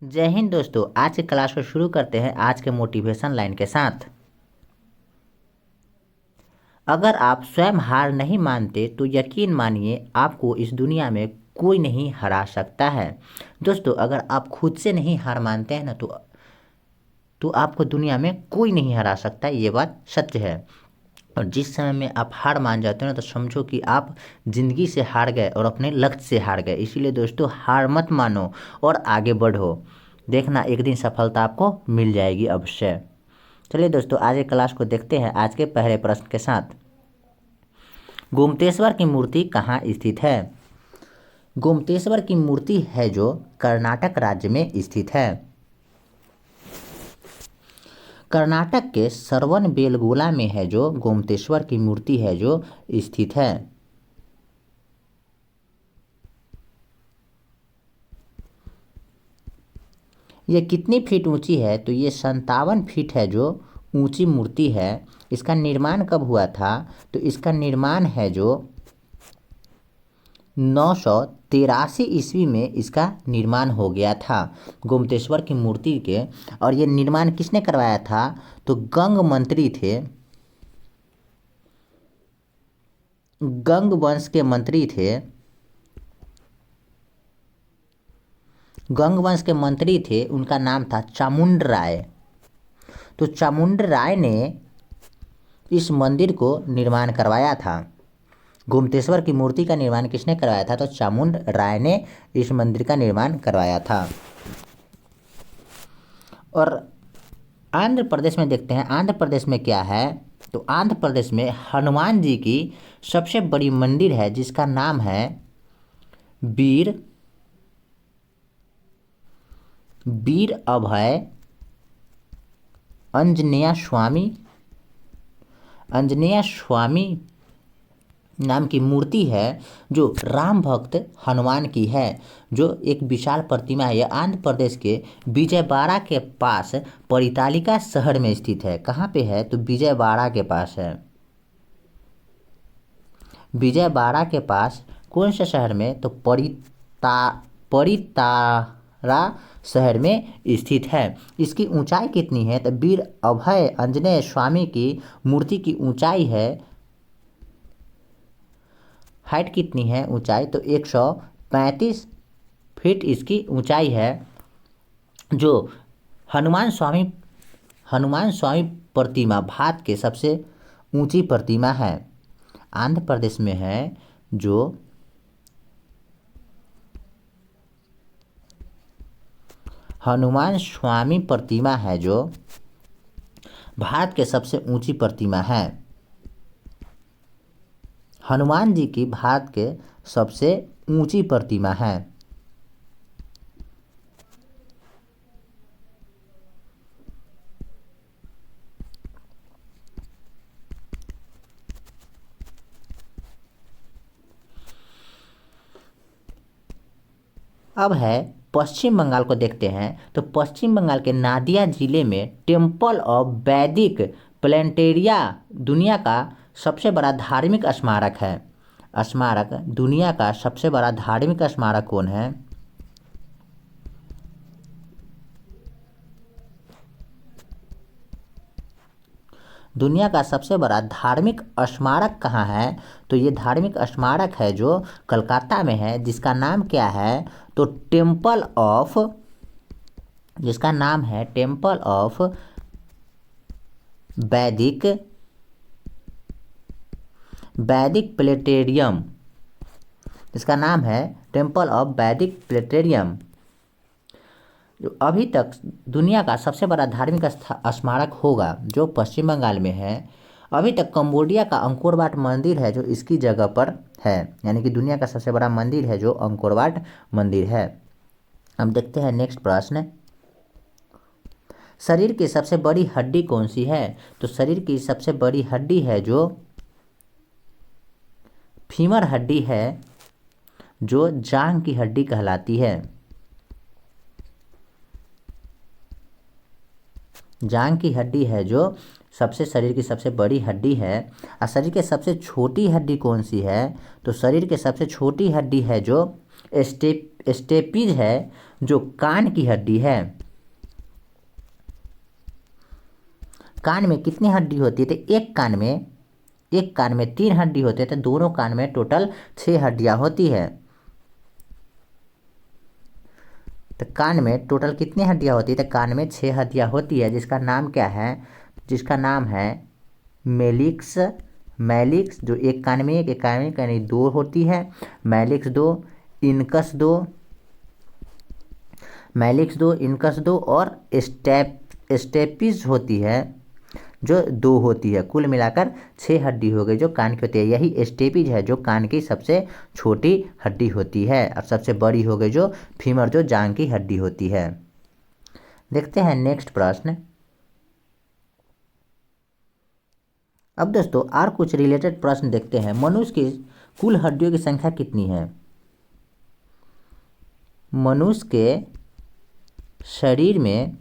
जय हिंद दोस्तों। आज की क्लास को शुरू करते हैं आज के मोटिवेशन लाइन के साथ। अगर आप स्वयं हार नहीं मानते तो यकीन मानिए आपको इस दुनिया में कोई नहीं हरा सकता है। दोस्तों, अगर आप खुद से नहीं हार मानते हैं ना तो आपको दुनिया में कोई नहीं हरा सकता, ये बात सत्य है। और जिस समय में आप हार मान जाते हो ना तो समझो कि आप ज़िंदगी से हार गए और अपने लक्ष्य से हार गए। इसीलिए दोस्तों, हार मत मानो और आगे बढ़ो। देखना, एक दिन सफलता आपको मिल जाएगी अवश्य। चलिए दोस्तों, आज के क्लास को देखते हैं आज के पहले प्रश्न के साथ। गोमतेश्वर की मूर्ति कहाँ स्थित है? गोमतेश्वर की मूर्ति है जो कर्नाटक राज्य में स्थित है। कर्नाटक के श्रवणबेलगोला में है जो गोमतेश्वर की मूर्ति है जो स्थित है। ये कितनी फीट ऊंची है? तो ये 57 फीट है जो ऊंची मूर्ति है। इसका निर्माण कब हुआ था? तो इसका निर्माण है जो 983 ईस्वी में इसका निर्माण हो गया था, गोमतेश्वर की मूर्ति के। और ये निर्माण किसने करवाया था? तो गंग मंत्री थे, गंग वंश के मंत्री थे। गंग वंश के मंत्री थे, उनका नाम था चामुंड राय। तो चामुंड राय ने इस मंदिर को निर्माण करवाया था। गोमतेश्वर की मूर्ति का निर्माण किसने करवाया था? तो चामुंड राय ने इस मंदिर का निर्माण करवाया था। और आंध्र प्रदेश में देखते हैं, आंध्र प्रदेश में क्या है? तो आंध्र प्रदेश में हनुमान जी की सबसे बड़ी मंदिर है जिसका नाम है वीर अभय आंजनेय स्वामी नाम की मूर्ति है जो राम भक्त हनुमान की है, जो एक विशाल प्रतिमा है। यह आंध्र प्रदेश के विजयवाड़ा के पास परितालिका शहर में स्थित है। कहाँ पे है? तो विजयवाड़ा के पास है। विजयवाड़ा के पास कौन से शहर में? तो परितारा शहर में स्थित है। इसकी ऊंचाई कितनी है? तो वीर अभय आंजनेय स्वामी की मूर्ति की ऊंचाई है, हाइट कितनी है ऊंचाई? तो 135 फीट इसकी ऊंचाई है, जो हनुमान स्वामी प्रतिमा भारत के सबसे ऊंची प्रतिमा है। आंध्र प्रदेश में है जो हनुमान स्वामी प्रतिमा है, जो भारत के सबसे ऊंची प्रतिमा है। हनुमान जी की भारत के सबसे ऊंची प्रतिमा है। अब है पश्चिम बंगाल को देखते हैं। तो पश्चिम बंगाल के नादिया जिले में टेम्पल ऑफ वैदिक प्लेनेटेरिया दुनिया का सबसे बड़ा धार्मिक स्मारक है। दुनिया का सबसे बड़ा धार्मिक स्मारक कौन है? दुनिया का सबसे बड़ा धार्मिक स्मारक कहाँ है? तो ये धार्मिक स्मारक है जो कलकत्ता में है, जिसका नाम क्या है? तो जिसका नाम है टेम्पल ऑफ वैदिक प्लेनेटेरियम। इसका नाम है टेम्पल ऑफ वैदिक प्लेनेटेरियम, जो अभी तक दुनिया का सबसे बड़ा धार्मिक स्मारक होगा, जो पश्चिम बंगाल में है। अभी तक कंबोडिया का अंकोर वाट मंदिर है जो इसकी जगह पर है, यानी कि दुनिया का सबसे बड़ा मंदिर है जो अंकोर वाट मंदिर है। अब देखते हैं नेक्स्ट प्रश्न। शरीर की सबसे बड़ी हड्डी कौन सी है? तो शरीर की सबसे बड़ी हड्डी है जो फीमर हड्डी है, जो जांघ की हड्डी कहलाती है। जांघ की हड्डी है जो शरीर की सबसे बड़ी हड्डी है। और शरीर की सबसे छोटी हड्डी कौन सी है? तो शरीर की सबसे छोटी हड्डी है जो स्टेपीज है जो कान की हड्डी है। कान में कितनी हड्डी होती है? तो एक कान में 3 हड्डी होते हैं, तो दोनों कान में टोटल 6 हड्डियां होती है। तो कान में टोटल कितनी हड्डियां होती है? तो कान में 6 हड्डियां होती है, जिसका नाम क्या है? जिसका नाम है मेलिक्स। जो एक कान में यानी 2 होती है। मेलिक्स 2, इनकस 2 और स्टेपीज होती है जो 2 होती है। कुल मिलाकर 6 हड्डी हो गई जो कान की होती है। यही स्टेपीज है जो कान की सबसे छोटी हड्डी होती है, और सबसे बड़ी हो गई जो फीमर, जो जांघ की हड्डी होती है। देखते हैं नेक्स्ट प्रश्न। अब दोस्तों और कुछ रिलेटेड प्रश्न देखते हैं। मनुष्य की कुल हड्डियों की संख्या कितनी है? मनुष्य के शरीर में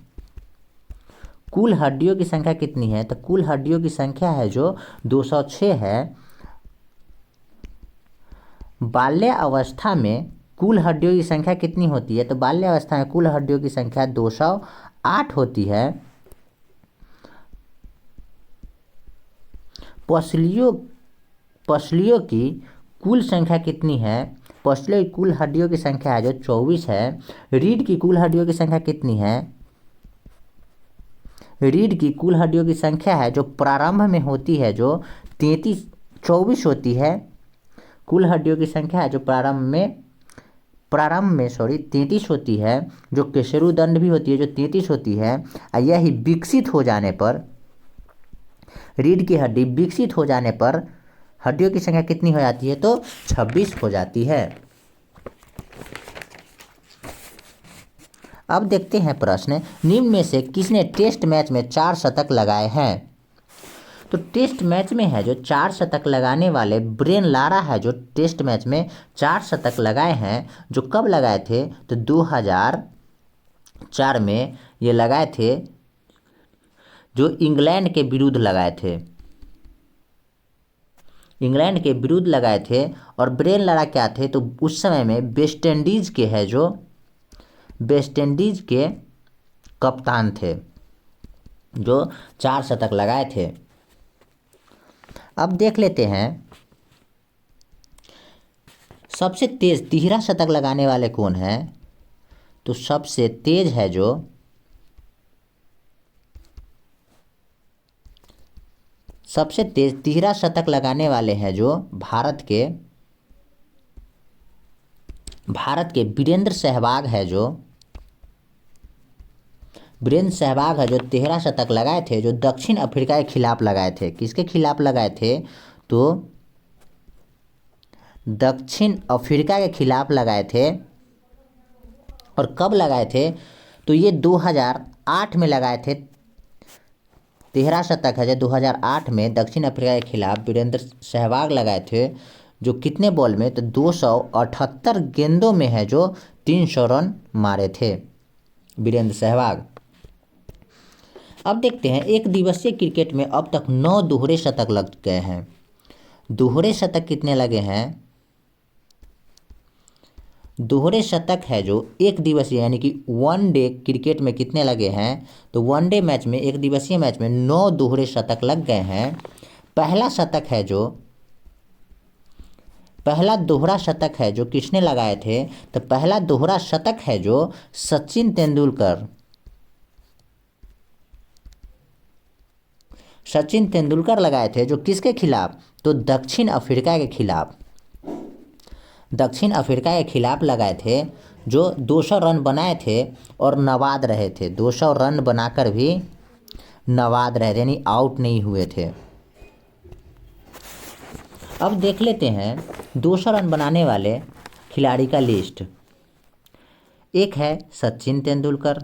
कुल हड्डियों की संख्या कितनी है? तो कुल हड्डियों की संख्या है जो 206 है। बाल्य अवस्था में कुल हड्डियों की संख्या कितनी होती है? तो बाल्य अवस्था में कुल हड्डियों की संख्या 208 होती है। पसलियों की कुल संख्या कितनी है? पसलियों की कुल हड्डियों की संख्या है जो 24 है। रीढ़ की कुल हड्डियों की संख्या कितनी है? रीढ़ की कुल हड्डियों की संख्या है जो प्रारंभ में होती है जो 24 होती है। कुल हड्डियों की संख्या है जो प्रारंभ में 33 होती है। जो केशरुदंड भी होती है जो 33 होती है। और यही विकसित हो जाने पर, रीढ़ की हड्डी विकसित हो जाने पर हड्डियों की संख्या कितनी हो जाती है? तो 26 हो जाती है। अब देखते हैं प्रश्न। निम्न में से किसने टेस्ट मैच में 4 शतक लगाए हैं? तो टेस्ट मैच में है जो 4 शतक लगाने वाले ब्रेन लारा है जो टेस्ट मैच में 4 शतक लगाए हैं। जो कब लगाए थे? तो 2004 में ये लगाए थे, जो इंग्लैंड के विरुद्ध लगाए थे। इंग्लैंड के विरुद्ध लगाए थे। और ब्रेन लारा क्या थे? तो उस समय में वेस्ट इंडीज के है जो वेस्ट इंडीज के कप्तान थे जो 4 शतक लगाए थे। अब देख लेते हैं सबसे तेज तिहरा शतक लगाने वाले कौन है? तो सबसे तेज है जो सबसे तेज तिहरा शतक लगाने वाले हैं जो भारत के वीरेंद्र सहवाग है जो तिहरा शतक लगाए थे, जो दक्षिण अफ्रीका के खिलाफ लगाए थे। किसके खिलाफ लगाए थे? तो दक्षिण अफ्रीका के खिलाफ लगाए थे। और कब लगाए थे? तो ये 2008 में लगाए थे। तिहरा शतक है जो 2008 में दक्षिण अफ्रीका के खिलाफ वीरेंद्र सहवाग लगाए थे। जो कितने बॉल में? तो 278 गेंदों में है जो 300 रन मारे थे वीरेंद्र सहवाग। अब देखते हैं एक दिवसीय क्रिकेट में अब तक 9 दोहरे शतक लग गए हैं। दोहरे शतक कितने लगे हैं? दोहरे शतक है जो एक दिवसीय यानी कि 1 डे क्रिकेट में कितने लगे हैं? तो 1 डे मैच में, एक दिवसीय मैच में 9 दोहरे शतक लग गए हैं। पहला दोहरा शतक है जो किसने लगाए थे? तो पहला दोहरा शतक है जो सचिन तेंदुलकर लगाए थे। जो किसके खिलाफ? तो दक्षिण अफ्रीका के खिलाफ लगाए थे। जो 200 रन बनाए थे और नवाद रहे थे। 200 रन बनाकर भी नवाद रहे थे, यानी आउट नहीं हुए थे। अब देख लेते हैं 200 रन बनाने वाले खिलाड़ी का लिस्ट। एक है सचिन तेंदुलकर,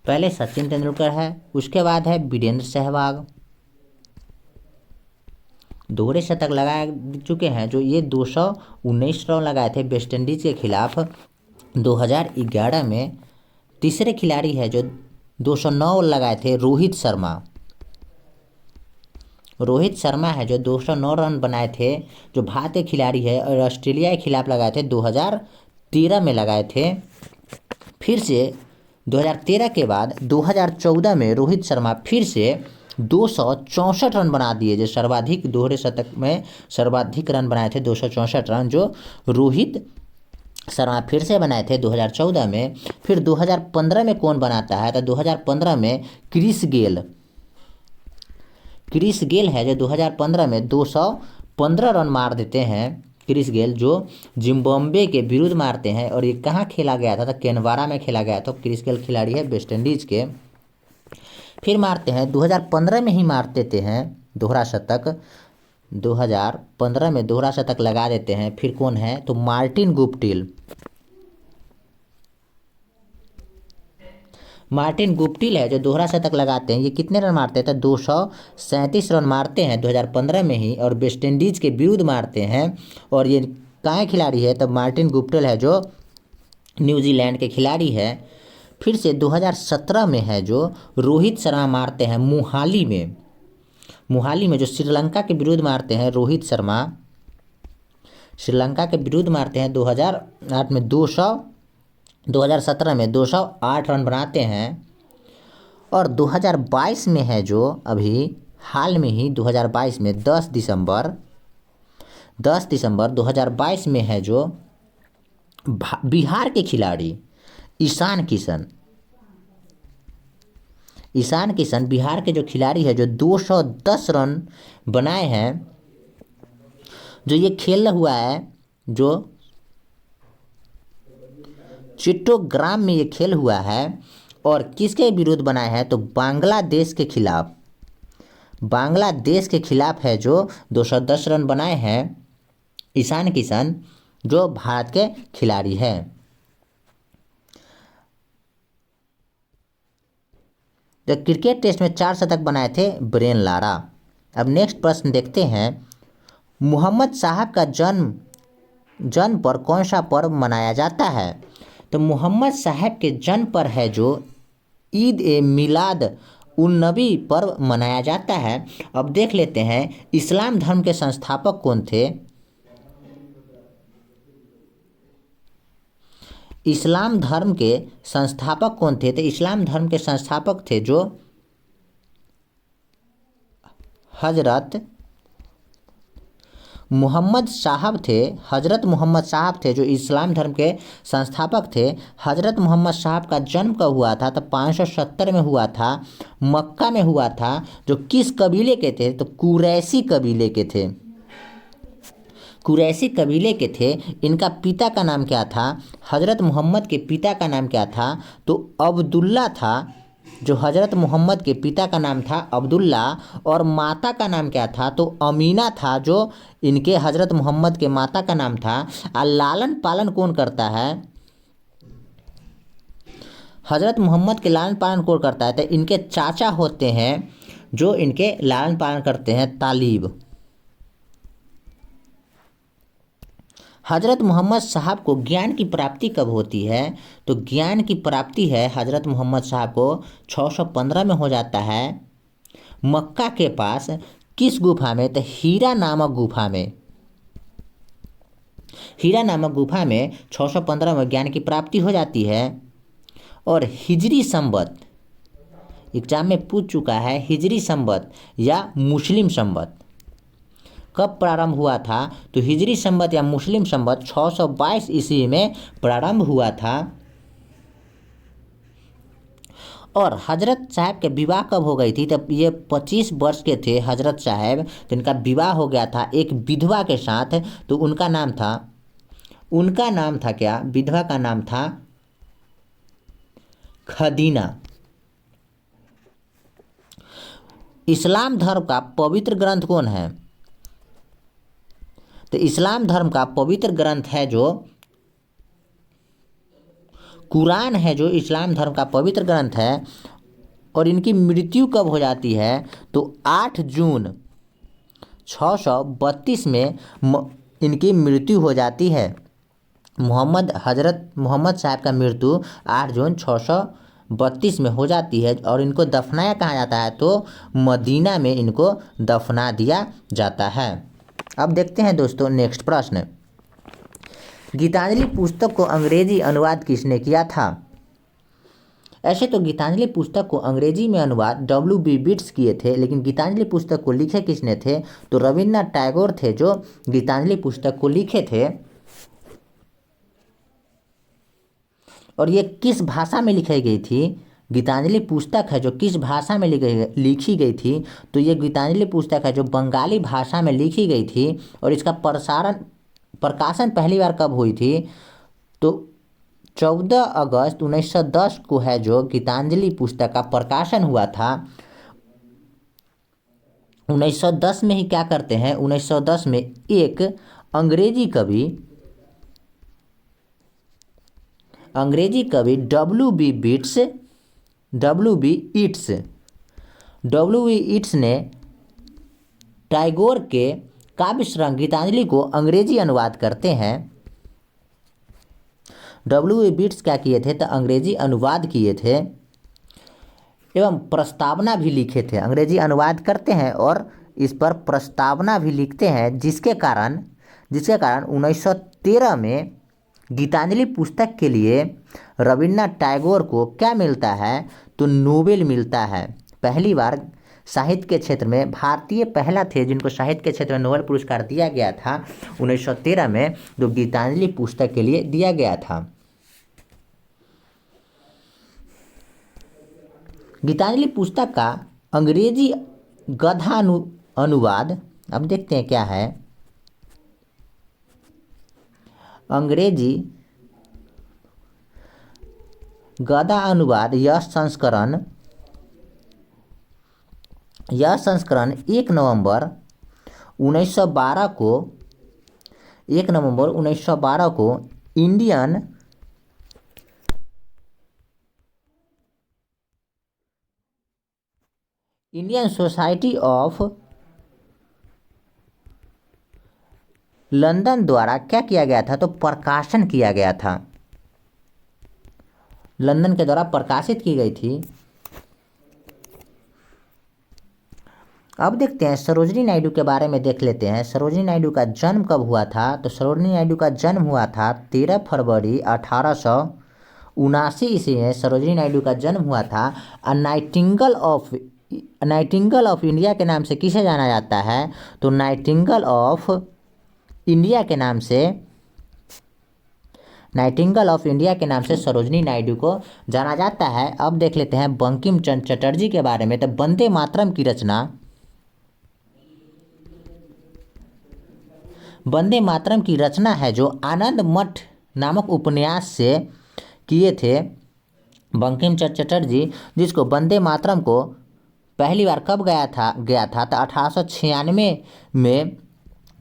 पहले सचिन तेंदुलकर है, उसके बाद है वीरेंद्र सहवाग, दोहरे शतक लगा चुके हैं। जो ये 219 रन लगाए थे वेस्ट इंडीज के खिलाफ 2011 में। तीसरे खिलाड़ी है जो 209 लगाए थे, रोहित शर्मा। रोहित शर्मा है जो 209 रन बनाए थे, जो भारतीय खिलाड़ी है और ऑस्ट्रेलिया के खिलाफ लगाए थे 2013 में लगाए थे। फिर से 2013 के बाद 2014 में रोहित शर्मा फिर से 264 रन बना दिए, जो सर्वाधिक दोहरे शतक में सर्वाधिक रन बनाए थे 264 रन, जो रोहित शर्मा फिर से बनाए थे 2014 में। फिर 2015 में कौन बनाता है, तो 2015 में क्रिस गेल है जो 2015 में 215 रन मार देते हैं। क्रिस गेल जो जिम्बाब्वे के विरुद्ध मारते हैं, और ये कहाँ खेला गया था, तो कैनवारा में खेला गया था। क्रिस गेल खिलाड़ी है वेस्ट इंडीज़ के। फिर मारते हैं 2015 में ही मार देते हैं दोहरा शतक, 2015 में दोहरा शतक लगा देते हैं। फिर कौन है, तो मार्टिन गुप्टिल है जो दोहरा शतक लगाते हैं। ये कितने रन मारते थे, 237 रन मारते हैं 2015 में ही, और वेस्ट इंडीज़ के विरुद्ध मारते हैं। और ये कहाँ खिलाड़ी है, तो मार्टिन गुप्टिल है जो न्यूजीलैंड के खिलाड़ी है। फिर से 2017 में है जो रोहित शर्मा मारते हैं मोहाली में जो श्रीलंका के विरुद्ध मारते हैं। रोहित शर्मा श्रीलंका के विरुद्ध मारते हैं 2008 में 2017 में 208 रन बनाते हैं। और 2022 में है जो अभी हाल में ही 2022 में 10 दिसंबर 2022 में है जो बिहार के खिलाड़ी ईशान किशन बिहार के जो खिलाड़ी है जो 210 रन बनाए हैं, जो ये खेल हुआ है जो चिट्टोग्राम में ये खेल हुआ है। और किसके विरुद्ध बनाए हैं, तो बांग्लादेश के खिलाफ है जो 210 रन बनाए हैं ईशान किशन, जो भारत के खिलाड़ी है। तो क्रिकेट टेस्ट में 4 शतक बनाए थे ब्रेन लारा। अब नेक्स्ट प्रश्न देखते हैं, मोहम्मद साहब का जन्म पर कौन सा पर्व मनाया जाता है, तो मोहम्मद साहब के जन्म पर है जो ईद ए मिलाद उन नबी पर्व मनाया जाता है। अब देख लेते हैं इस्लाम धर्म के संस्थापक कौन थे। इस्लाम धर्म के संस्थापक कौन थे, तो इस्लाम धर्म के संस्थापक थे जो हजरत मोहम्मद साहब थे जो इस्लाम धर्म के संस्थापक थे। हजरत मोहम्मद साहब का जन्म कब हुआ था, तो 570 में हुआ था, मक्का में हुआ था। जो किस कबीले के थे, तो कुरैशी कबीले के थे। इनका पिता का नाम क्या था, हजरत मोहम्मद के पिता का नाम क्या था, तो अब्दुल्ला था। जो हजरत मोहम्मद के पिता का नाम था अब्दुल्ला, और माता का नाम क्या था, तो अमीना था, जो इनके हजरत मोहम्मद के माता का नाम था। और लालन पालन कौन करता है, हजरत मोहम्मद के लालन पालन कौन करता है, तो इनके चाचा होते हैं जो इनके लालन पालन करते हैं, तालिब। हजरत मोहम्मद साहब को ज्ञान की प्राप्ति कब होती है, तो ज्ञान की प्राप्ति है हजरत मोहम्मद साहब को 615 में हो जाता है, मक्का के पास। किस गुफा में, तो हीरा नामक गुफा में 615 में ज्ञान की प्राप्ति हो जाती है। और हिजरी संवत एग्जाम में पूछ चुका है, हिजरी संवत या मुस्लिम संवत कब प्रारंभ हुआ था, तो हिजरी संवत या मुस्लिम संवत 622 ईस्वी में प्रारंभ हुआ था। और हजरत साहब के विवाह कब हो गई थी, तब ये 25 वर्ष के थे हजरत साहब, तो इनका विवाह हो गया था एक विधवा के साथ। तो उनका नाम था क्या, विधवा का नाम था खदीना। इस्लाम धर्म का पवित्र ग्रंथ कौन है, तो इस्लाम धर्म का पवित्र ग्रंथ है जो कुरान है, जो इस्लाम धर्म का पवित्र ग्रंथ है। और इनकी मृत्यु कब हो जाती है, तो 8 जून 632 में इनकी मृत्यु हो जाती है। हजरत मोहम्मद साहब का मृत्यु 8 जून 1932 में हो जाती है और इनको दफनाया कहाँ जाता है तो मदीना में इनको दफना दिया जाता है। अब देखते हैं दोस्तों नेक्स्ट प्रश्न, गीतांजलि पुस्तक को अंग्रेजी अनुवाद किसने किया था? ऐसे तो गीतांजलि पुस्तक को अंग्रेजी में अनुवाद W.B. बिट्स किए थे, लेकिन गीतांजलि पुस्तक को लिखे किसने थे तो रविन्द्रनाथ टैगोर थे जो गीतांजलि पुस्तक को लिखे थे। और ये किस भाषा में लिखी गई थी? गीतांजलि पुस्तक है जो किस भाषा में लिखी गई थी तो ये गीतांजलि पुस्तक है जो बंगाली भाषा में लिखी गई थी। और इसका प्रकाशन पहली बार कब हुई थी तो 14 अगस्त 1910 को है जो गीतांजलि पुस्तक का प्रकाशन हुआ था। 1910 में ही क्या करते हैं, 1910 में एक अंग्रेजी कवि W.B. ईट्स ने टैगोर के काव्य संग्रह गीतांजलि को अंग्रेजी अनुवाद करते हैं। W.B. बिट्स क्या किए थे तो अंग्रेजी अनुवाद किए थे एवं प्रस्तावना भी लिखे थे। अंग्रेजी अनुवाद करते हैं और इस पर प्रस्तावना भी लिखते हैं, जिसके कारण 1913 में गीतांजलि पुस्तक के लिए रविन्द्रनाथ टैगोर को क्या मिलता है तो नोबेल मिलता है। पहली बार साहित्य के क्षेत्र में भारतीय पहला थे जिनको साहित्य के क्षेत्र में नोबेल पुरस्कार दिया गया था 1913 में, जो गीतांजलि पुस्तक के लिए दिया गया था। गीतांजलि पुस्तक का अंग्रेजी गधा अनुवाद अब देखते हैं क्या है। अंग्रेजी गधा अनुवाद यह संस्करण 1 नवंबर 1912 को इंडियन सोसाइटी ऑफ लंदन द्वारा क्या किया गया था तो प्रकाशन किया गया था, लंदन के द्वारा प्रकाशित की गई थी। अब देखते हैं सरोजिनी नायडू के बारे में देख लेते हैं। सरोजिनी नायडू का जन्म कब हुआ था तो सरोजिनी नायडू का जन्म हुआ था 13 फरवरी 1879 ईस्वी में सरोजिनी नायडू का जन्म हुआ था। नाइटिंगेल ऑफ इंडिया के नाम से किसे जाना जाता है तो नाइटिंगेल ऑफ इंडिया के नाम से सरोजिनी नायडू को जाना जाता है। अब देख लेते हैं बंकिम चंद्र चटर्जी के बारे में। तो वंदे मातरम की रचना है जो आनंद मठ नामक उपन्यास से किए थे बंकिम चंद्र चटर्जी, जिसको वंदे मातरम को पहली बार कब गया था तो 1896 में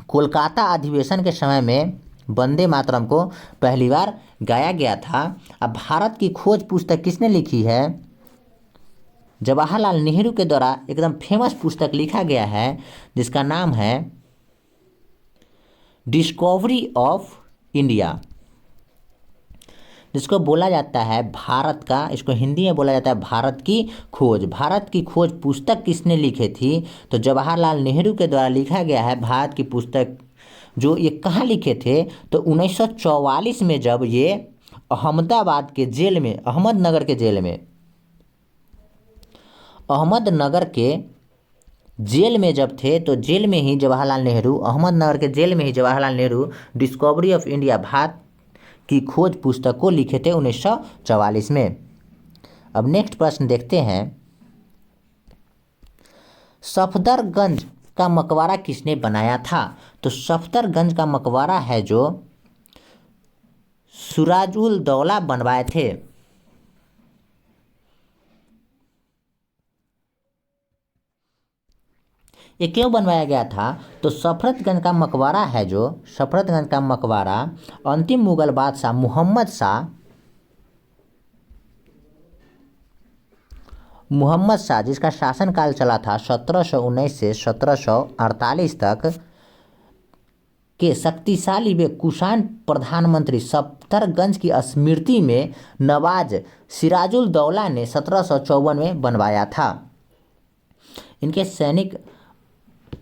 कोलकाता अधिवेशन के समय में वंदे मातरम को पहली बार गाया गया था। अब भारत की खोज पुस्तक किसने लिखी है? जवाहरलाल नेहरू के द्वारा एकदम फेमस पुस्तक लिखा गया है जिसका नाम है डिस्कवरी ऑफ इंडिया, जिसको बोला जाता है भारत का, इसको हिंदी में बोला जाता है भारत की खोज। भारत की खोज पुस्तक किसने लिखी थी तो जवाहरलाल नेहरू के द्वारा लिखा गया है भारत की पुस्तक। जो ये कहाँ लिखे थे तो 1944 में जब ये अहमदाबाद के जेल में, अहमदनगर के जेल में जब थे तो जेल में ही जवाहरलाल नेहरू, अहमदनगर के जेल में ही Jawaharlal Nehru discovery of India Bharat की खोज पुस्तक को लिखे थे 1944 में। अब नेक्स्ट प्रश्न देखते हैं, सफदरगंज का मकबरा किसने बनाया था तो सफदरगंज का मकबरा है जो सिराजुल दौला बनवाए थे। ये क्यों बनवाया गया था तो सफदरगंज का मकबरा है जो सफदरगंज का मकबरा अंतिम मुगल बादशाह मोहम्मद शाह जिसका शासनकाल चला था 1719 से 1748 तक, के शक्तिशाली व कुशाण प्रधानमंत्री सफदरगंज की स्मृति में नवाज सिराजुल दौला ने 1754 में बनवाया था। इनके सैनिक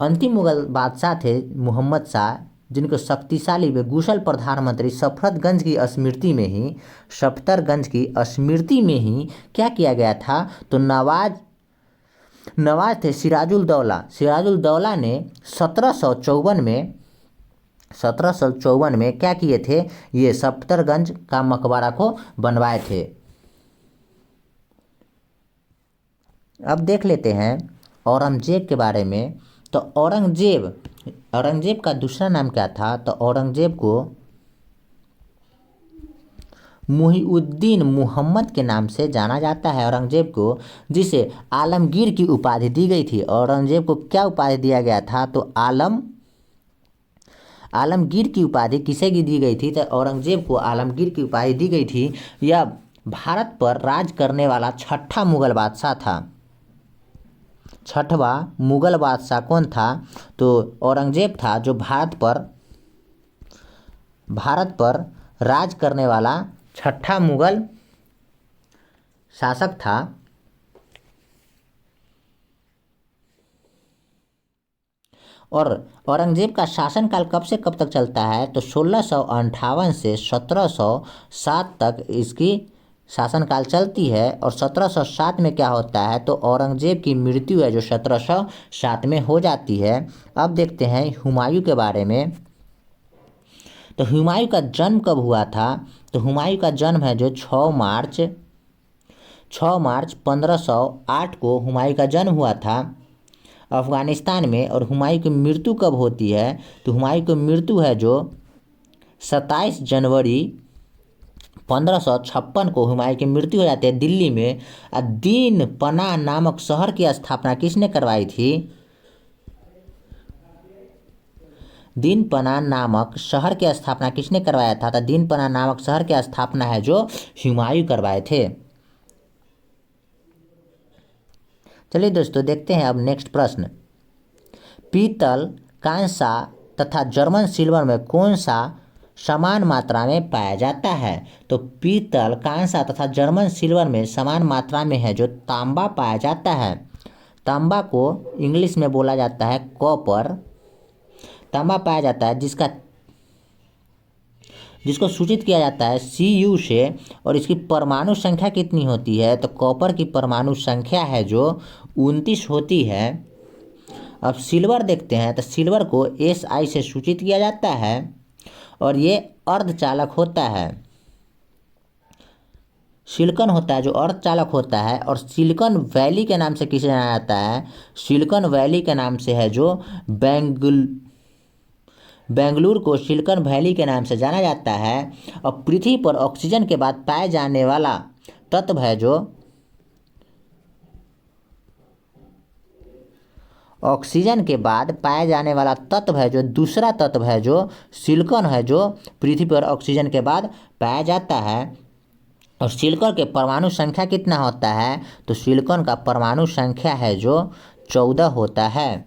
अंतिम मुगल बादशाह थे मोहम्मद शाह, जिनको शक्तिशाली व कुशल प्रधानमंत्री सफदरगंज की स्मृति में ही क्या किया गया था, तो नवाज थे सिराजुल दौला ने 1754 में क्या किए थे, ये सफदरगंज का मकबरा को बनवाए थे। अब देख लेते हैं औरंगजेब के बारे में। तो औरंगजेब का दूसरा नाम क्या था, तो औरंगजेब को मुहीउद्दीन मुहम्मद के नाम से जाना जाता है। औरंगजेब को जिसे आलमगीर की उपाधि दी गई थी, औरंगजेब को क्या उपाधि दिया गया था, तो आलमगीर की उपाधि किसे की दी गई थी, तो औरंगजेब को आलमगीर की उपाधि दी गई थी। यह भारत पर राज करने वाला छठा मुगल बादशाह था। छठवां मुगल बादशाह कौन था, तो औरंगजेब था, जो भारत पर राज करने वाला छठा मुगल शासक था। और औरंगजेब का शासनकाल कब से कब तक चलता है, तो 1658 से 1707 तक इसकी शासनकाल चलती है। और 1707 में क्या होता है, तो औरंगजेब की मृत्यु है जो 1707 में हो जाती है। अब देखते हैं हुमायूं के बारे में। तो हुमायूं का जन्म कब हुआ था, तो हुमायूं का जन्म है जो 6 मार्च 1508 को हुमायूं का जन्म हुआ था अफगानिस्तान में। और हुमायूं की मृत्यु कब होती है, तो हुमायूं की मृत्यु है जो 27 जनवरी 1556 को हुमायूं की मृत्यु हो जाती है दिल्ली में। दीन पनाह नामक शहर की स्थापना किसने करवाई थी, दीन पनाह नामक शहर की स्थापना किसने करवाया था, तो दीन पनाह नामक शहर की स्थापना है जो हुमायूं करवाए थे। चलिए दोस्तों देखते हैं अब नेक्स्ट प्रश्न। पीतल, कांसा तथा जर्मन सिल्वर में कौन सा समान मात्रा में पाया जाता है, तो पीतल, कांसा तथा जर्मन सिल्वर में समान मात्रा में है जो तांबा पाया जाता है। तांबा को इंग्लिश में बोला जाता है कॉपर। तांबा पाया जाता है जिसको सूचित किया जाता है Cu से। और इसकी परमाणु संख्या कितनी होती है, तो कॉपर की परमाणु संख्या है जो 29 होती है। अब सिल्वर देखते हैं, तो सिल्वर को Si से सूचित किया जाता है और ये अर्धचालक होता है। सिलिकॉन होता है जो अर्धचालक होता है। और सिलिकॉन वैली के नाम से किसे जाना जाता है, सिलिकॉन वैली के नाम से है जो बेंगलुरु को सिलिकॉन वैली के नाम से जाना जाता है। और पृथ्वी पर ऑक्सीजन के बाद पाए जाने वाला तत्व है जो ऑक्सीजन के बाद पाया जाने वाला तत्व है जो दूसरा तत्व है जो सिलिकॉन है जो पृथ्वी पर ऑक्सीजन के बाद पाया जाता है। और सिलिकॉन के परमाणु संख्या कितना होता है, तो सिलिकॉन का परमाणु संख्या है जो 14 होता है।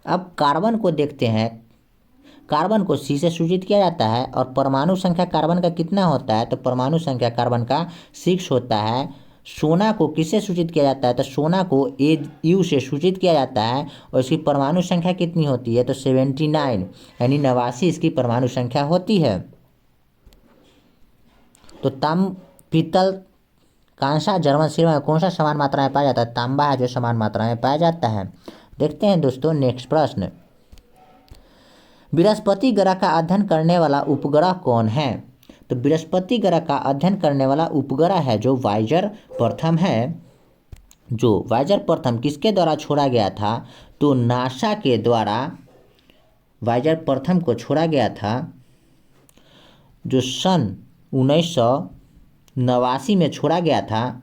अब कार्बन को देखते हैं। कार्बन को C से सूचित किया जाता है और परमाणु संख्या कार्बन का कितना होता है, तो परमाणु संख्या कार्बन का 6 होता है। सोना को किससे सूचित किया जाता है, तो सोना को Au से सूचित किया जाता है और इसकी परमाणु संख्या कितनी होती है, तो 79 यानी 89 इसकी परमाणु संख्या होती है। तो पीतल, कांसा, जर्मन सिल्वर में कौन सा समान मात्रा में पाया जाता है, तांबा है जो समान मात्रा में पाया जाता है। देखते हैं दोस्तों नेक्स्ट प्रश्न। बृहस्पति ग्रह का अध्ययन करने वाला उपग्रह कौन है, तो बृहस्पति ग्रह का अध्ययन करने वाला उपग्रह है जो वाइजर प्रथम है। जो वाइजर प्रथम किसके द्वारा छोड़ा गया था, तो नासा के द्वारा वाइजर प्रथम को छोड़ा गया था जो सन 1989 में छोड़ा गया था।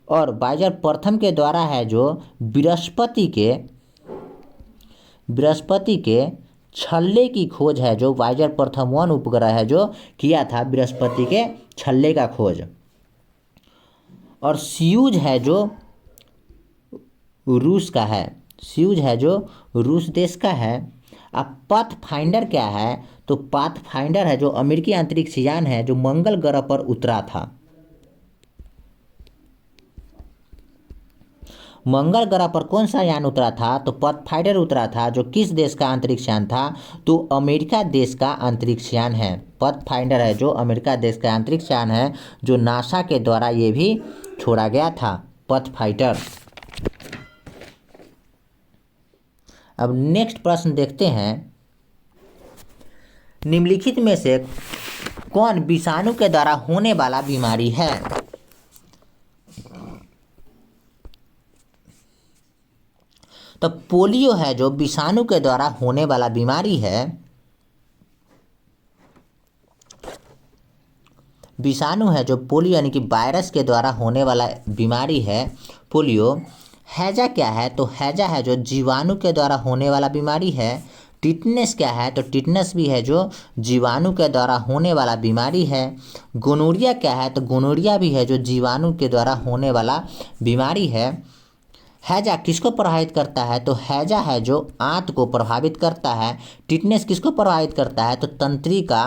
और वाइजर प्रथम के द्वारा है जो बृहस्पति के छल्ले की खोज है जो वाइजर प्रथम 1 उपग्रह है जो किया था बृहस्पति के छल्ले का खोज। और सोयूज है जो रूस का है। सोयूज है जो रूस देश का है। अब पाथ फाइंडर क्या है? तो पाथ फाइंडर है जो अमेरिकी अंतरिक्ष यान है जो मंगल ग्रह पर उतरा था। मंगल ग्रह पर कौन सा यान उतरा था? तो पाथफाइंडर उतरा था, जो किस देश का अंतरिक्ष यान था? तो अमेरिका देश का अंतरिक्ष यान है। पाथफाइंडर है जो अमेरिका देश का अंतरिक्ष यान है, जो नासा के द्वारा ये भी छोड़ा गया था, पाथफाइंडर। अब नेक्स्ट प्रश्न देखते हैं, निम्नलिखित में से कौन विषाणु के द्वारा होने वाला बीमारी है? तो पोलियो है जो विषाणु के द्वारा होने वाला बीमारी है। विषाणु है जो पोलियो यानी कि वायरस के द्वारा होने वाला बीमारी है पोलियो। हैजा क्या है? तो हैजा है जो जीवाणु के द्वारा होने वाला बीमारी है। टिटनेस क्या है? तो टिटनेस भी है जो जीवाणु के द्वारा होने वाला बीमारी है। गोनोरिया क्या है? तो गोनोरिया भी है जो जीवाणु के द्वारा होने वाला बीमारी है। हैजा किसको प्रभावित करता है? तो हैजा है जो आंत को प्रभावित करता है। टिटनेस किसको प्रभावित करता है? तो तंत्रिका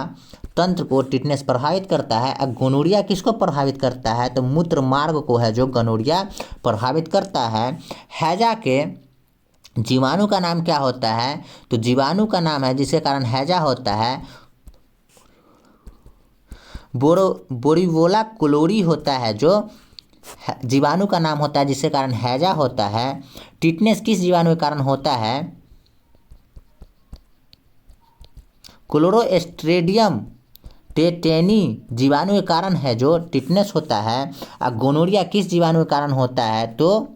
तंत्र को टिटनेस प्रभावित करता है। और गोनोरिया किसको प्रभावित करता है? तो मूत्र मार्ग को है जो गोनोरिया प्रभावित करता है। हैजा के जीवाणु का नाम क्या होता है? तो जीवाणु का नाम है जिसके कारण हैजा होता है, बोरीवोला कोलोरी होता है जो जीवाणु का नाम होता है जिसके कारण हैजा होता है। टिटनेस किस जीवाणु के कारण होता है? क्लोरोस्ट्रेडियम टेटेनी जीवाणु के कारण है जो टिटनेस होता है। और गोनोरिया किस जीवाणु के कारण होता है? तो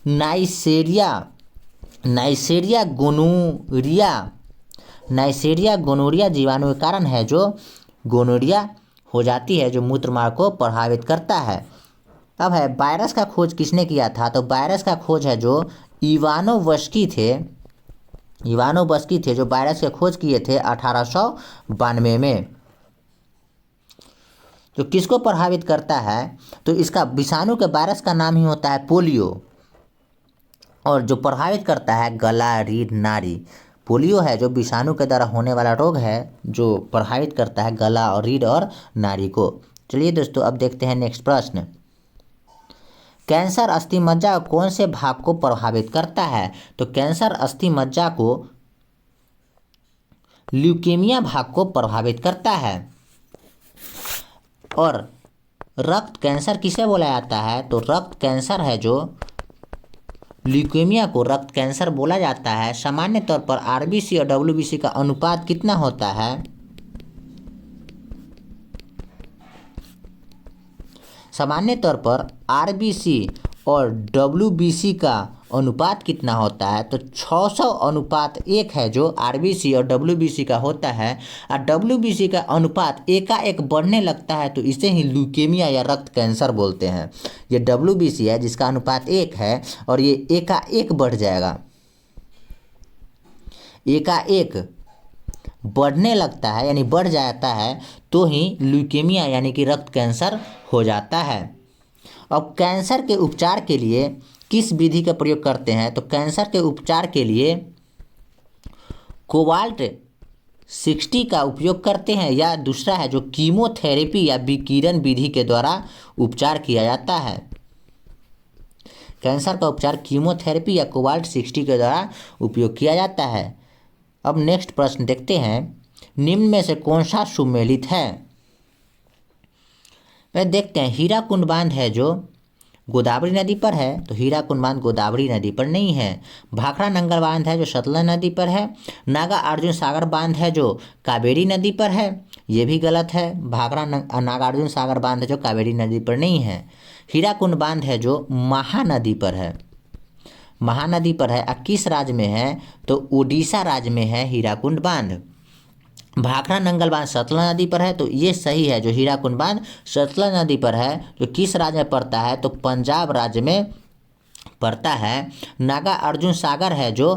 नाइसेरिया गोनोरिया जीवाणु के कारण है जो गोनोरिया हो जाती है, जो मूत्रमार्ग को प्रभावित करता है। अब है वायरस का खोज किसने किया था? तो वायरस का खोज है जो इवानोवस्की थे जो वायरस के खोज किए थे 1892 में। तो किसको प्रभावित करता है? तो इसका विषाणु के वायरस का नाम ही होता है पोलियो, और जो प्रभावित करता है गला, रीढ़, नाड़ी। पोलियो है जो विषाणु के द्वारा होने वाला रोग है जो प्रभावित करता है गला और रीढ़ और नाड़ी को। चलिए दोस्तों, अब देखते हैं नेक्स्ट प्रश्न। कैंसर अस्थि मज्जा कौन से भाग को प्रभावित करता है? तो कैंसर अस्थि मज्जा को ल्यूकेमिया भाग को प्रभावित करता है। और रक्त कैंसर किसे बोला जाता है? तो रक्त कैंसर है जो ल्यूकेमिया को रक्त कैंसर बोला जाता है। सामान्य तौर पर आरबीसी और डब्ल्यूबीसी का अनुपात कितना होता है? सामान्य तौर पर आरबीसी और डब्ल्यूबीसी का अनुपात कितना होता है? तो 600:1 है जो आरबीसी और डब्ल्यूबीसी का होता है। और डब्ल्यूबीसी का अनुपात एकाएक बढ़ने लगता है तो इसे ही ल्यूकेमिया या रक्त कैंसर बोलते हैं। ये डब्ल्यूबीसी है जिसका अनुपात 1 है और ये एकाएक बढ़ जाएगा, एकाएक बढ़ने लगता है यानी बढ़ जाता है तो ही ल्यूकेमिया यानी कि रक्त कैंसर हो जाता है। अब कैंसर के उपचार के लिए किस विधि का प्रयोग करते हैं? तो कैंसर के उपचार के लिए कोबाल्ट 60 का उपयोग करते हैं, या दूसरा है जो कीमोथेरेपी या विकिरण विधि के द्वारा उपचार किया जाता है। कैंसर का उपचार कीमोथेरेपी या कोबाल्ट 60 के द्वारा उपयोग किया जाता है। अब नेक्स्ट प्रश्न देखते हैं, निम्न में से कौन सा सुमेलित है? वह देखते हैं, हीराकुंड बांध है जो गोदावरी नदी पर है, तो हीराकुंड बांध गोदावरी नदी पर नहीं है। भाखड़ा नंगल बांध है जो सतलज नदी पर है। नागा अर्जुन सागर बांध है जो कावेरी नदी पर है, ये भी गलत है। नागार्जुन सागर बांध है जो कावेरी नदी पर नहीं है। हीराकुंड बांध है जो महानदी पर है, महानदी पर है। किस राज्य में है? तो उड़ीसा राज्य में है हीराकुंड बांध। भाखड़ा नंगल बांध सतलज नदी पर है, तो ये सही है, जो हीराकुंड बांध सतलज नदी पर है, जो किस राज्य में पड़ता है? तो पंजाब राज्य में पड़ता है। नागा अर्जुन सागर है जो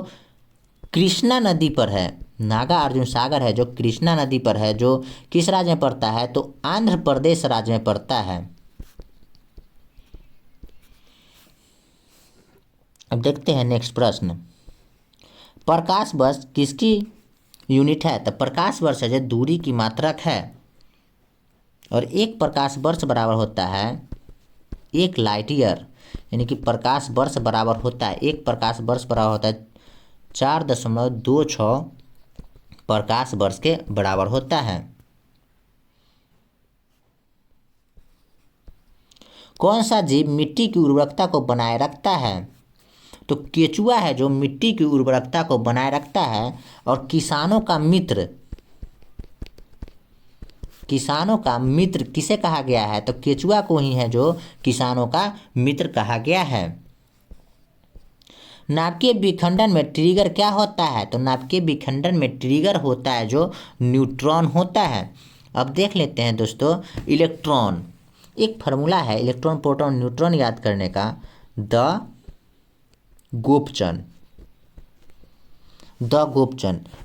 कृष्णा नदी पर है, नागा अर्जुन सागर है जो कृष्णा नदी पर है, जो किस राज्य में पड़ता है? तो आंध्र प्रदेश राज्य में पड़ता है। अब देखते हैं नेक्स्ट प्रश्न। प्रकाश वर्ष किसकी यूनिट है? तो प्रकाश वर्ष है जो दूरी की मात्रक है, और एक प्रकाश वर्ष बराबर होता है 1 लाइट ईयर। यानी कि प्रकाश वर्ष बराबर होता है, एक प्रकाश वर्ष बराबर होता है 4.26 प्रकाश वर्ष के बराबर होता है। कौन सा जीव मिट्टी की उर्वरकता को बनाए रखता है? तो केचुआ है जो मिट्टी की उर्वरकता को बनाए रखता है, और किसानों का मित्र, किसानों का मित्र किसे कहा गया है? तो केचुआ को ही है जो किसानों का मित्र कहा गया है। नाभिकीय विखंडन में ट्रिगर क्या होता है? तो नाभिकीय विखंडन में ट्रिगर होता है जो न्यूट्रॉन होता है। अब देख लेते हैं दोस्तों, इलेक्ट्रॉन, एक फार्मूला है इलेक्ट्रॉन प्रोटॉन न्यूट्रॉन याद करने का, द गोपचन,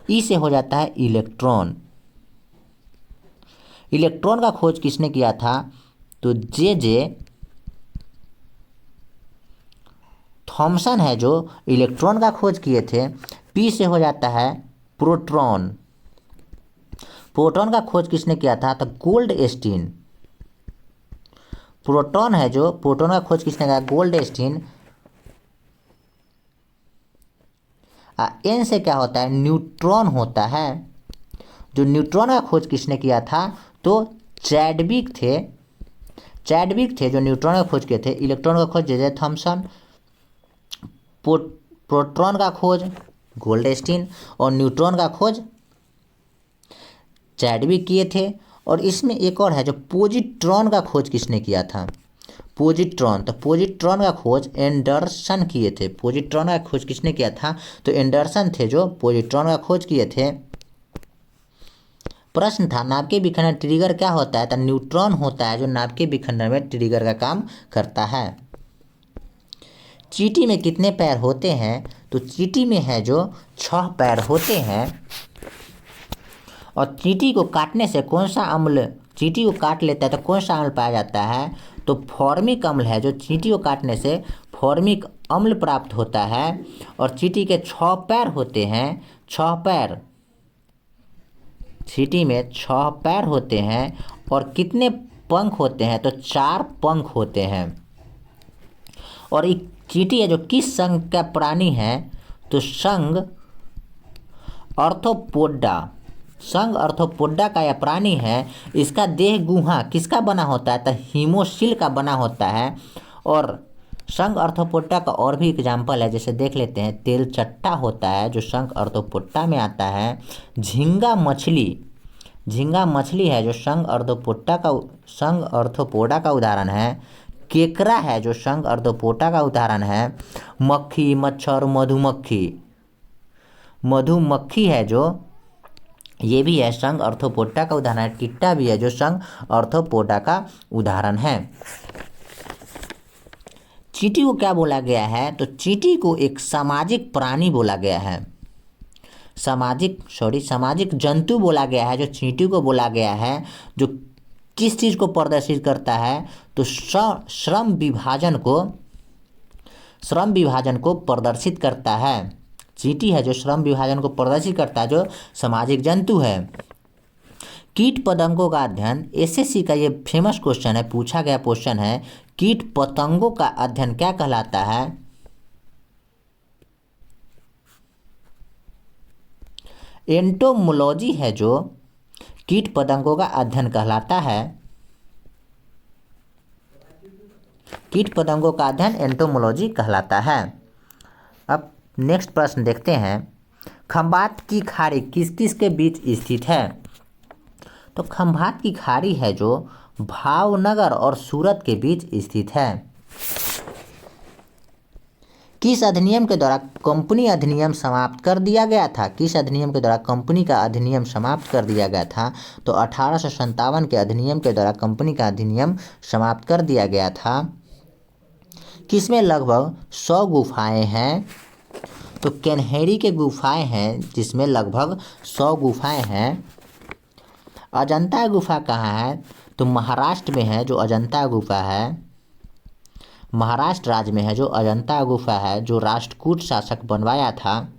ई से हो जाता है इलेक्ट्रॉन। इलेक्ट्रॉन का खोज किसने किया था? तो जे थॉमसन है जो इलेक्ट्रॉन का खोज किए थे। पी से हो जाता है प्रोटॉन। प्रोटॉन का खोज किसने किया था? तो गोल्डस्टीन। प्रोटॉन है जो प्रोटॉन का खोज किसने किया? गोल्डस्टीन। एन से क्या होता है? न्यूट्रॉन होता है। जो न्यूट्रॉन का खोज किसने किया था? तो चैडविक थे जो न्यूट्रॉन का खोज किए थे। इलेक्ट्रॉन का खोज जे थॉमसन, प्रोटॉन का खोज गोल्डस्टीन, और न्यूट्रॉन का खोज चैडविक किए थे। और इसमें एक और है जो पॉजिट्रॉन का खोज किसने किया था? पॉजिट्रॉन। तो पॉजिट्रॉन का खोज एंडरसन किए थे। पॉजिट्रॉन का खोज किसने किया था? तो एंडरसन थे जो पॉजिट्रॉन का खोज किए थे। प्रश्न था नाभिकीय विखंडन ट्रिगर क्या होता है? तो न्यूट्रॉन होता है जो नाभिकीय विखंडन में ट्रिगर का काम करता है। चींटी में कितने पैर होते हैं? तो चींटी में है जो 6 पैर होते हैं। और चींटी को काटने से कौन सा अम्ल, चींटी को काट लेता है तो कौन सा अम्ल पाया जाता है? तो फॉर्मिक अम्ल है जो चींटी को काटने से फॉर्मिक अम्ल प्राप्त होता है। और चींटी के 6 पैर होते हैं, 6 पैर, चींटी में 6 पैर होते हैं। और कितने पंख होते हैं? तो 4 पंख होते हैं। और एक चींटी है जो किस संघ का प्राणी है? तो संघ अर्थोपोडा का यह प्राणी है। इसका देह गुहा किसका बना होता है? तो हीमोसिल का बना होता है। और संघ अर्थोपोडा का और भी एग्जाम्पल है, जैसे देख लेते हैं, तेलचट्टा होता है जो संघ अर्थोपोडा में आता है। झींगा मछली है जो संघ अर्थोपोडा का उदाहरण है। केकड़ा है जो संघ अर्थोपोडा का उदाहरण है। मक्खी, मच्छर, मधुमक्खी है जो ये भी है संघ अर्थोपोडा का उदाहरण है। टिट्टा भी है जो संघ अर्थोपोडा का उदाहरण है। चींटी को क्या बोला गया है? तो चींटी को एक सामाजिक प्राणी बोला गया है। सामाजिक जंतु बोला गया है जो चींटी को बोला गया है, जो किस चीज़ को प्रदर्शित करता है? तो श्रम विभाजन को प्रदर्शित करता है। चींटी है जो श्रम विभाजन को प्रदर्शित करता है, जो सामाजिक जंतु है। कीट पतंगों का अध्ययन, एसएससी का ये फेमस क्वेश्चन है, पूछा गया क्वेश्चन है। कीट पतंगों का अध्ययन क्या कहलाता है? एंटोमोलॉजी है जो कीट पतंगों का अध्ययन कहलाता है। कीट पतंगों का अध्ययन एंटोमोलॉजी कहलाता है। अब नेक्स्ट प्रश्न देखते हैं। खंभात की खाड़ी किस किस के बीच स्थित है? तो खंभात की खाड़ी है जो भावनगर और सूरत के बीच स्थित है। किस अधिनियम के द्वारा कंपनी अधिनियम समाप्त कर दिया गया था? किस अधिनियम के द्वारा कंपनी का अधिनियम समाप्त कर दिया गया था? तो 1857 के अधिनियम के द्वारा कंपनी का अधिनियम समाप्त कर दिया गया था। किसमें लगभग 100 गुफाएं हैं? तो कन्हेरी के गुफाएं हैं जिसमें लगभग 100 गुफाएं हैं। अजंता गुफा कहाँ है? तो महाराष्ट्र में है जो अजंता गुफा है। महाराष्ट्र राज्य में है जो अजंता गुफा है जो राष्ट्रकूट शासक बनवाया था।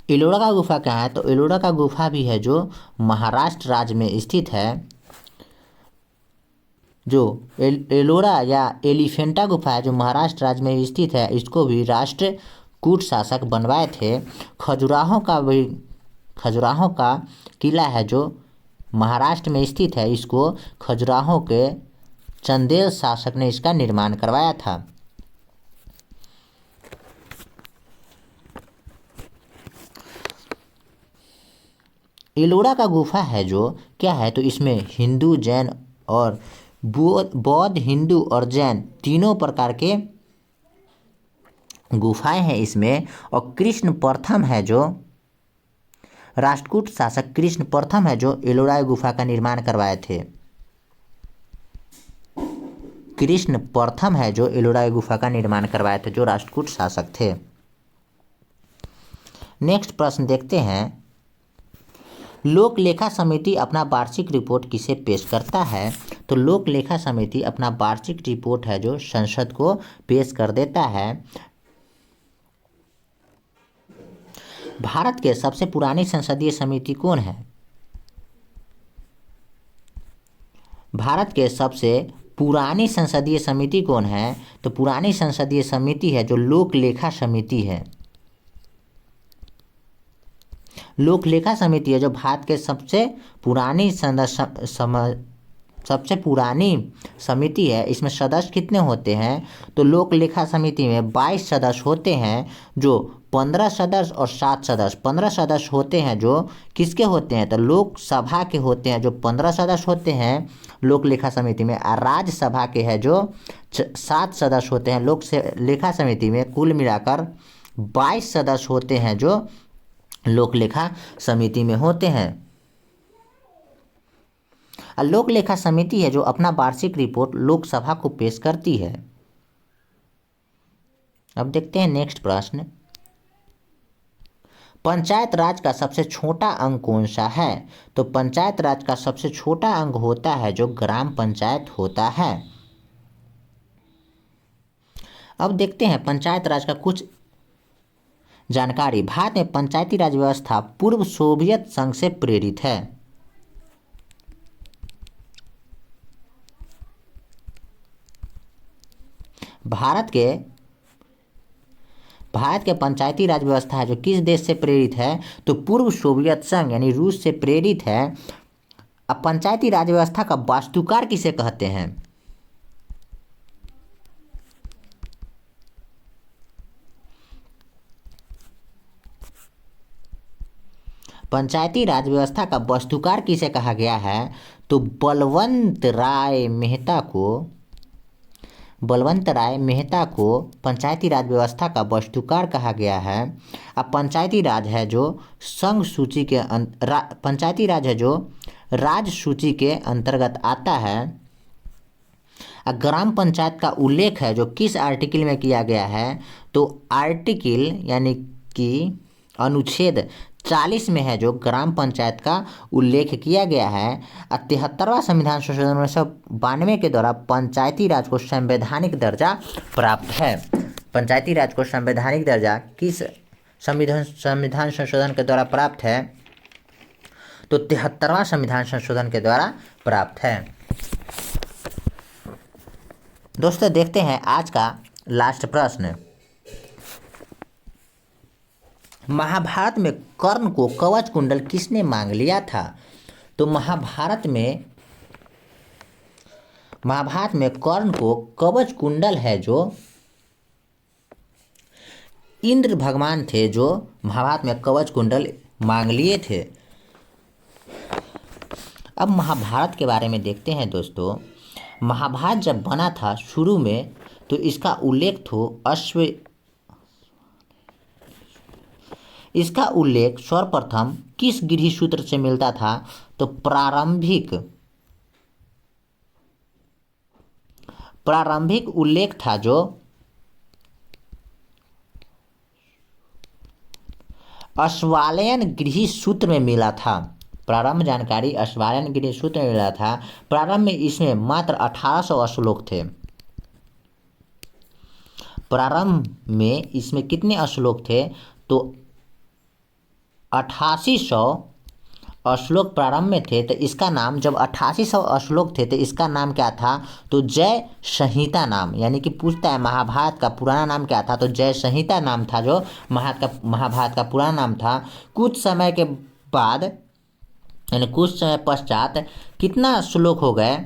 एलोरा का गुफा कहाँ है? तो एलोरा का गुफा भी है जो महाराष्ट्र राज्य में स्थित है। जो एलोरा या एलिफेंटा गुफा है जो महाराष्ट्र राज्य में स्थित है, इसको भी राष्ट्रकूट शासक बनवाए थे। खजुराहो का किला है जो महाराष्ट्र में स्थित है, इसको खजुराहो के चंदेल शासक ने इसका निर्माण करवाया था। एलोरा का गुफा है जो क्या है? तो इसमें हिंदू, जैन और बौद्ध, हिंदू और जैन तीनों प्रकार के गुफाएं हैं इसमें। और कृष्ण प्रथम है जो राष्ट्रकूट शासक कृष्ण प्रथम है जो एलोरा गुफा का निर्माण करवाए थे। कृष्ण प्रथम है जो एलोरा गुफा का निर्माण करवाए थे, जो राष्ट्रकूट शासक थे। नेक्स्ट प्रश्न देखते हैं, लोक लेखा समिति अपना वार्षिक रिपोर्ट किसे पेश करता है? तो लोक लेखा समिति अपना वार्षिक रिपोर्ट है जो संसद को पेश कर देता है। भारत के सबसे पुरानी संसदीय समिति कौन है? भारत के सबसे पुरानी संसदीय समिति कौन है? तो पुरानी संसदीय समिति है जो लोक लेखा समिति है। लोक लेखा समिति है जो भारत के सबसे पुरानी समिति है। इसमें सदस्य कितने होते हैं? तो लोक लेखा समिति में 22 सदस्य होते हैं, जो 15 सदस्य और 7 सदस्य। 15 सदस्य होते हैं जो किसके होते हैं? तो लोकसभा के होते हैं, जो 15 सदस्य होते हैं लोक लेखा समिति में। और राज्यसभा के हैं जो 7 सदस्य होते हैं। लोक लेखा समिति में कुल मिलाकर 22 सदस्य होते हैं जो लोक लेखा समिति में होते हैं। लोक लेखा समिति है जो अपना वार्षिक रिपोर्ट लोकसभा को पेश करती है। अब देखते हैं नेक्स्ट प्रश्न, पंचायत राज का सबसे छोटा अंग कौन सा है? तो पंचायत राज का सबसे छोटा अंग होता है जो ग्राम पंचायत होता है। अब देखते हैं पंचायत राज का कुछ जानकारी। भारत में पंचायती राज व्यवस्था पूर्व सोवियत संघ से प्रेरित है। भारत के पंचायती राज व्यवस्था है जो किस देश से प्रेरित है? तो पूर्व सोवियत संघ यानी रूस से प्रेरित है। अब पंचायती राज व्यवस्था का वास्तुकार किसे कहते हैं? पंचायती राज व्यवस्था का वास्तुकार किसे कहा गया है? तो बलवंत राय मेहता को पंचायती राज व्यवस्था का वास्तुकार कहा गया है। अब पंचायती राज है जो पंचायती राज है जो राज सूची के अंतर्गत आता है। ग्राम पंचायत का उल्लेख है जो किस आर्टिकल में किया गया है? तो आर्टिकल यानी कि अनुच्छेद 40 में है जो ग्राम पंचायत का उल्लेख किया गया है। 73वां संविधान संशोधन 1992 के द्वारा पंचायती राज को संवैधानिक दर्जा प्राप्त है। पंचायती राज को संवैधानिक दर्जा किस संविधान संशोधन के द्वारा प्राप्त है? तो 73वां संविधान संशोधन के द्वारा प्राप्त है। दोस्तों देखते हैं आज का लास्ट प्रश्न, महाभारत में कर्ण को कवच कुंडल किसने मांग लिया था? तो महाभारत में कर्ण को कवच कुंडल है जो इंद्र भगवान थे जो महाभारत में कवच कुंडल मांग लिए थे। अब महाभारत के बारे में देखते हैं दोस्तों। महाभारत जब बना था शुरू में तो इसका उल्लेख सर्वप्रथम किस गृह सूत्र से मिलता था? तो प्रारंभिक उल्लेख था जो अश्वालयन गृह सूत्र में मिला था। प्रारंभ जानकारी अश्वालयन गृह सूत्र में मिला था। प्रारंभ में इसमें मात्र 1800 श्लोक थे। प्रारंभ में इसमें कितने श्लोक थे? तो 8800 श्लोक प्रारंभ में थे। तो इसका नाम, जब 8800 श्लोक थे तो इसका नाम क्या था? तो जय संहिता नाम, यानी कि पूछता है महाभारत का पुराना नाम क्या था? तो जय संहिता नाम था जो महाभारत का पुराना नाम था। कुछ समय के बाद, यानी कुछ समय पश्चात कितना श्लोक हो गए?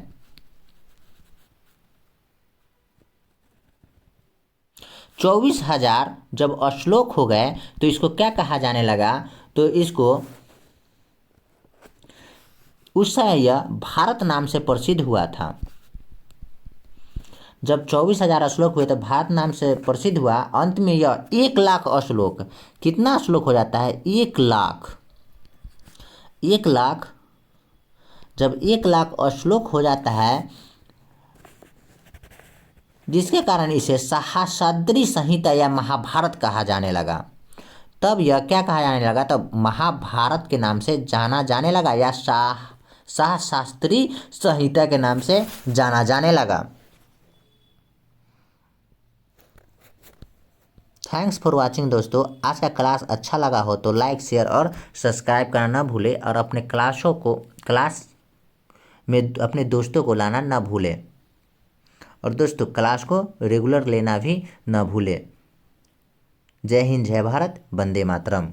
24,000 जब श्लोक हो गए तो इसको क्या कहा जाने लगा? तो इसको उस समय यह भारत नाम से प्रसिद्ध हुआ था। जब 24,000 श्लोक हुए तो भारत नाम से प्रसिद्ध हुआ। अंत में यह 1,00,000 श्लोक, कितना श्लोक हो जाता है? 1,00,000। 1,00,000, जब 1,00,000 श्लोक हो जाता है, जिसके कारण इसे सहस्राद्री संहिता या महाभारत कहा जाने लगा। तब यह क्या कहा जाने लगा? तब महाभारत के नाम से जाना जाने लगा, या सहस्राद्री संहिता के नाम से जाना जाने लगा। थैंक्स फॉर वॉचिंग दोस्तों। आज का क्लास अच्छा लगा हो तो लाइक, शेयर और सब्सक्राइब करना ना भूलें, और अपने क्लास में अपने दोस्तों को लाना ना भूलें। और दोस्तों क्लास को रेगुलर लेना भी ना भूलें। जय हिंद, जय भारत, वंदे मातरम।